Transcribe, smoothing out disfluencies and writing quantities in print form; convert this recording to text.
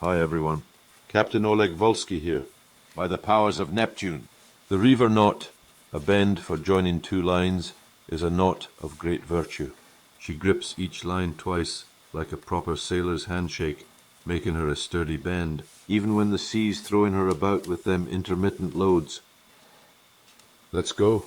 Hi everyone. Captain Oleg Volsky here. By the powers of Neptune. The reever knot, a bend for joining two lines, is a knot of great virtue. She grips each line twice, like a proper sailor's handshake, making her a sturdy bend, even when the sea's throwing her about with them intermittent loads. Let's go.